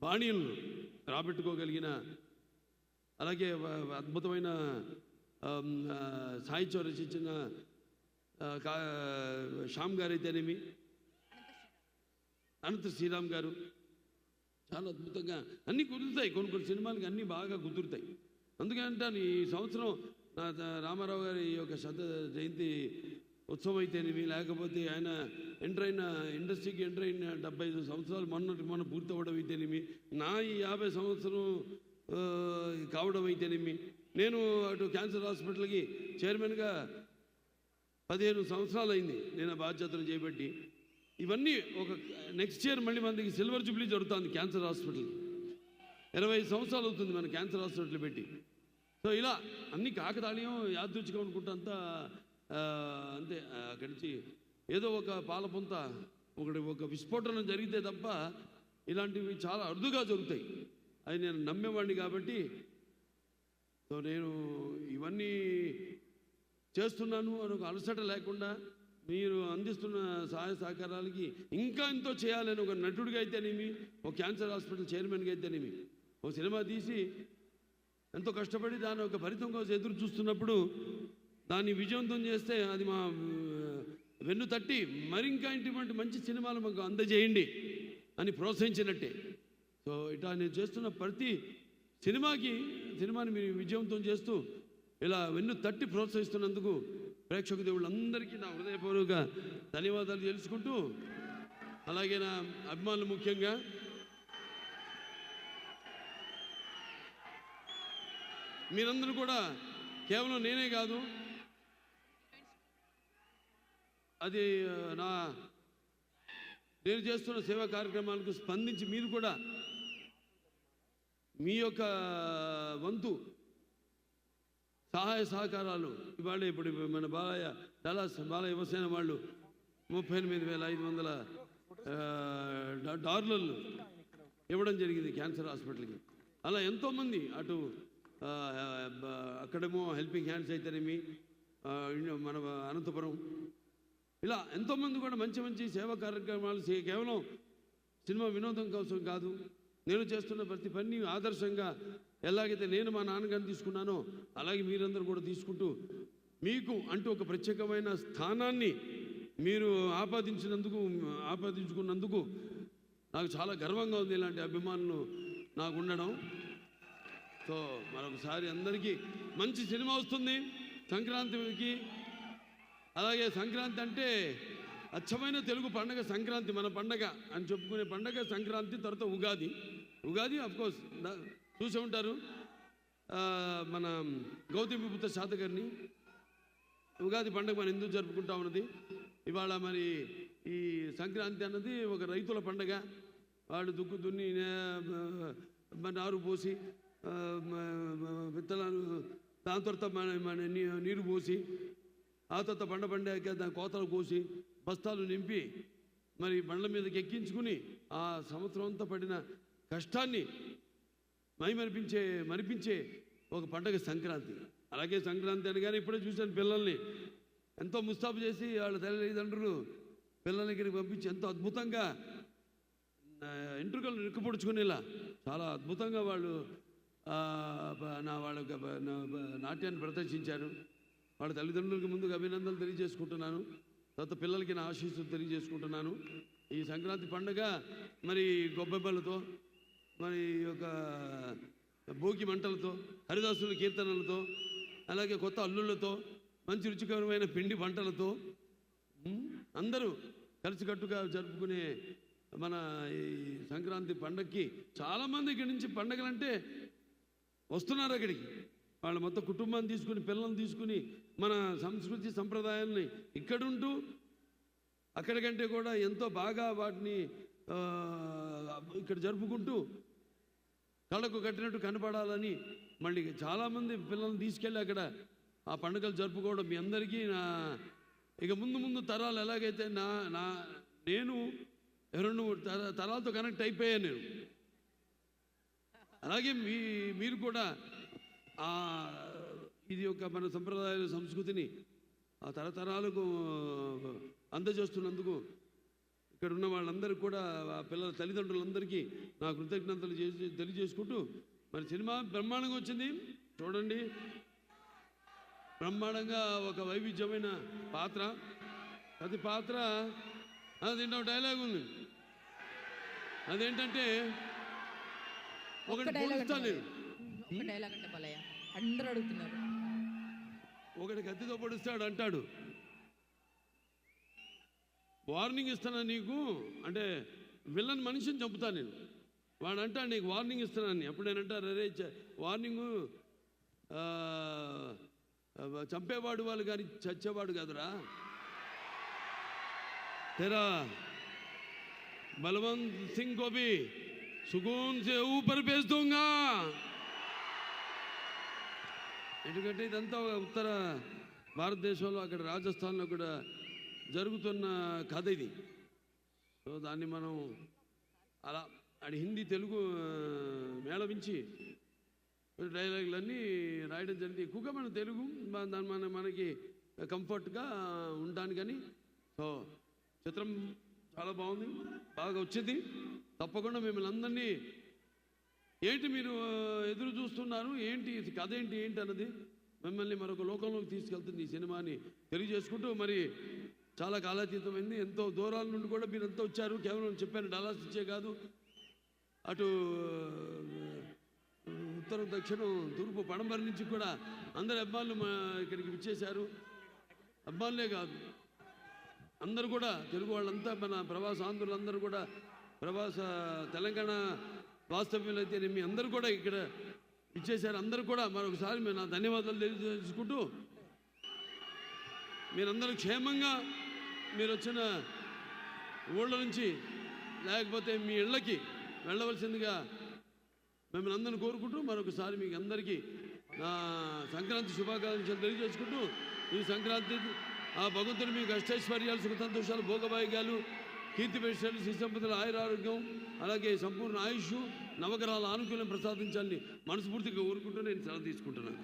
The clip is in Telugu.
బాణీలను రాబెట్టుకోగలిగిన, అలాగే అద్భుతమైన సాహిత్యం రచించిన శ్యామ్ గారు అయితేనేమి, అనంత శ్రీరామ్ గారు చాలా అద్భుతంగా అన్నీ కుదురుతాయి. కొన్ని సినిమాలకి అన్నీ బాగా కుదురుతాయి. అందుకే అంటాను, ఈ సంవత్సరం రామారావు గారి యొక్క జయంతి ఉత్సవం అయితేనేమి, లేకపోతే ఆయన ఇండస్ట్రీకి ఎంటర్ అయిన 75 సంవత్సరాలు మొన్న పూర్తి అవ్వడం అయితేనేమి, నా ఈ 50 సంవత్సరం కావడం అయితేనేమి, నేను అటు క్యాన్సర్ హాస్పిటల్కి చైర్మన్గా 15 సంవత్సరాలు అయింది నేను బాధ్యతలు చేపట్టి. ఇవన్నీ ఒక నెక్స్ట్ ఇయర్ మళ్ళీ మనకి సిల్వర్ జూబ్లీ జరుగుతుంది క్యాన్సర్ హాస్పిటల్కి. 20 సంవత్సరాలు అవుతుంది మన క్యాన్సర్ హాస్పిటల్ పెట్టి. సో ఇలా అన్నీ కాకతాళీయం, యాదృచ్ఛికం అనుకుంటా అంతా అంతే. అక్కడి నుంచి ఏదో ఒక పాలపొంత ఒక విస్ఫోటనం జరిగితే తప్ప ఇలాంటివి చాలా అరుదుగా జరుగుతాయి. అది నేను నమ్మేవాడిని కాబట్టి సో నేను ఇవన్నీ చేస్తున్నాను అని ఒక అలసట లేకుండా మీరు అందిస్తున్న సహాయ సహకారాలకి ఇంకా ఎంతో చేయాలని ఒక నటుడిగా అయితేనేమి, ఒక క్యాన్సర్ హాస్పిటల్ చైర్మన్గా అయితేనేమి, ఒక సినిమా తీసి ఎంతో కష్టపడి దాని ఒక ఫలితం కోసం ఎదురు చూస్తున్నప్పుడు దాన్ని విజయవంతం చేస్తే అది మా వెన్ను తట్టి మరింకా ఇటువంటి మంచి సినిమాలు మాకు అందజేయండి అని ప్రోత్సహించినట్టే. సో ఇట్లా నేను చేస్తున్న ప్రతి సినిమాని మీరు విజయవంతం చేస్తూ ఇలా వెన్ను తట్టి ప్రోత్సహిస్తున్నందుకు ప్రేక్షక దేవుళ్ళందరికీ నా హృదయపూర్వక ధన్యవాదాలు తెలుసుకుంటూ, అలాగే నా అభిమానులు ముఖ్యంగా మీరందరూ కూడా కేవలం నేనే కాదు, అది నేను చేస్తున్న సేవా కార్యక్రమాలకు స్పందించి మీరు కూడా మీ యొక్క వంతు సహాయ సహకారాలు ఇప్పుడు మన బాలయ్య యువసేన వాళ్ళు $38,500 ఇవ్వడం జరిగింది క్యాన్సర్ హాస్పిటల్కి. అలా ఎంతోమంది అటు అక్కడేమో హెల్పింగ్ హ్యాండ్స్ అయితేనేమి, మన అనంతపురం, ఇలా ఎంతోమంది కూడా మంచి మంచి సేవా కార్యక్రమాలు కేవలం సినిమా వినోదం కోసం కాదు, నేను చేస్తున్న ప్రతి పని ఆదర్శంగా ఎలాగైతే నేను మా నాన్నగారిని తీసుకున్నానో అలాగే మీరందరూ కూడా తీసుకుంటూ మీకు అంటూ ఒక ప్రత్యేకమైన స్థానాన్ని మీరు ఆపాదించుకున్నందుకు నాకు చాలా గర్వంగా ఉంది. ఇలాంటి అభిమానులు నాకు ఉండడం. సో మరొకసారి అందరికీ మంచి సినిమా వస్తుంది సంక్రాంతికి. అలాగే సంక్రాంతి అంటే అచ్చమైన తెలుగు పండగ సంక్రాంతి, మన పండగ అని చెప్పుకునే పండగ సంక్రాంతి. తర్వాత ఉగాది అఫ్కోర్స్ చూసే ఉంటారు, మన గౌతమిపుత్ర శాతకర్ణి ఉగాది పండుగ మనం ఎందుకు జరుపుకుంటా ఉన్నది. ఇవాళ మరి ఈ సంక్రాంతి అన్నది ఒక రైతుల పండగ. వాళ్ళు దుక్కు దున్ని నారు పోసి విత్తనాలు, దాని తర్వాత మన నీరు పోసి, ఆ తర్వాత పండాక దాని కోతలు కోసి బస్తాలు నింపి మరి బండ్ల మీదకి ఎక్కించుకుని ఆ సంవత్సరం అంతా పడిన కష్టాన్ని మరిపించే ఒక పండగ సంక్రాంతి. అలాగే సంక్రాంతి అనగానే ఇప్పుడే చూశాను పిల్లల్ని ఎంతో ముస్తాబు చేసి వాళ్ళ తల్లిదండ్రులు పిల్లల్ని ఇక్కడికి పంపించి ఎంతో అద్భుతంగా ఎంట్రుకలు నిక్కుపొడుచుకునేలా చాలా అద్భుతంగా వాళ్ళు వాళ్ళ నాట్యాన్ని ప్రదర్శించారు. వాళ్ళ తల్లిదండ్రులకి ముందుగా అభినందనలు తెలియజేసుకుంటున్నాను. తర్వాత పిల్లలకి నా ఆశీస్సులు తెలియజేసుకుంటున్నాను. ఈ సంక్రాంతి పండుగ మరి గొబ్బెమ్మలతో, మరి ఒక భోగి మంటలతో, హరిదాసుల కీర్తనలతో, అలాగే కొత్త అల్లుళ్ళతో, మంచి రుచికరమైన పిండి వంటలతో అందరూ కలిసికట్టుగా జరుపుకునే మన ఈ సంక్రాంతి పండగకి చాలామంది ఇక్కడి నుంచి పండగలంటే వస్తున్నారు అక్కడికి. వాళ్ళు మొత్తం కుటుంబాన్ని తీసుకుని, పిల్లల్ని తీసుకుని మన సంస్కృతి సంప్రదాయాల్ని ఇక్కడుంటూ అక్కడికంటే కూడా ఎంతో బాగా వాటిని ఇక్కడ జరుపుకుంటూ కళ్ళకు కట్టినట్టు కనపడాలని మళ్ళీ చాలామంది పిల్లల్ని తీసుకెళ్ళి అక్కడ ఆ పండుగలు జరుపుకోవడం మీ అందరికీ ఇక ముందు తరాలు ఎలాగైతే నేను 2-3 తరాలతో కనెక్ట్ అయిపోయాను నేను. అలాగే మీరు కూడా ఇది ఒక మన సంప్రదాయాల సంస్కృతిని ఆ తరతరాలకు అందజేస్తున్నందుకు ఇక్కడ ఉన్న వాళ్ళందరికీ కూడా ఆ పిల్లల తల్లిదండ్రులందరికీ నా కృతజ్ఞతలు తెలియజేసుకుంటూ మరి సినిమా బ్రహ్మాండంగా వచ్చింది చూడండి. బ్రహ్మాండంగా ఒక వైవిధ్యమైన పాత్ర, ప్రతి పాత్ర దీంట్లో డైలాగ్ ఉంది. అదేంటంటే ఒకటి పొడుస్తాను ఒకటి కత్తితో పొడుస్తాడు అంటాడు, వార్నింగ్ ఇస్తాను నీకు అంటే విలన్ మనిషిని చంపుతాను నేను. వాడు అంటాడు నీకు వార్నింగ్ ఇస్తున్నాను. అప్పుడు నేను అంటారు అరే వార్నింగు చంపేవాడు వాళ్ళు కానీ చచ్చేవాడు కాదురా. तेरा बलवंत सिंह को भी सुकून से ऊपर भेज दूंगा. ఎందుకంటే ఇదంతా ఉత్తర భారతదేశంలో అక్కడ రాజస్థాన్లో కూడా జరుగుతున్న కథ ఇది. సో దాన్ని మనం అలా అది హిందీ తెలుగు మేళవించి డైలాగులన్నీ రాయడం జరిగింది. ఎక్కువగా మన తెలుగు దాని మనకి కంఫర్ట్గా ఉండడానికని. సో చిత్రం చాలా బాగుంది, బాగా వచ్చింది. తప్పకుండా మిమ్మల్ని అందరినీ ఏంటి మీరు ఎదురు చూస్తున్నారు, ఏంటి కథ ఏంటి అన్నది మిమ్మల్ని మరొక లోకంలోకి తీసుకెళ్తుంది ఈ సినిమాని తెలియజేసుకుంటూ. మరి చాలా కాలాతీతమైంది, ఎంతో దూరాల నుండి కూడా మీరంతా వచ్చారు. కేవలం చెప్పాను డల్లాస్ ఇచ్చే కాదు, అటు ఉత్తరం దక్షిణం తూర్పు పడమర నుంచి కూడా అందరు అబ్బాయిలు ఇక్కడికి విచ్చేశారు. అబ్బాయిలే కాదు అందరూ కూడా తెలుగు వాళ్ళంతా మన ప్రవాస ఆంధ్రులందరూ కూడా ప్రవాస తెలంగాణ వాస్తవ్యులు అయితే మీ అందరూ కూడా ఇక్కడ ఇచ్చేశారు. అందరూ కూడా మరొకసారి నా ధన్యవాదాలు తెలియజేసుకుంటూ మీరందరూ క్షేమంగా మీరు వచ్చిన ఊళ్ళ నుంచి లేకపోతే మీ ఇళ్ళకి వెళ్ళవలసిందిగా మిమ్మల్ని అందరిని కోరుకుంటూ మరొకసారి మీకు అందరికీ నా సంక్రాంతి శుభాకాంక్షలు తెలియజేసుకుంటూ ఈ సంక్రాంతి ఆ భగవంతుడు మీకు అష్టైశ్వర్యాలు సుఖ సంతోషాలు భోగభాగ్యాలు కీర్తి ప్రతిష్టలు శ్రీసంపదల ఆయురారోగ్యం అలాగే సంపూర్ణ ఆయుష్ నవగ్రహాల ఆనుకూల్యం ప్రసాదించాలని మనస్ఫూర్తిగా కోరుకుంటూ నేను సెలవు తీసుకుంటున్నాను.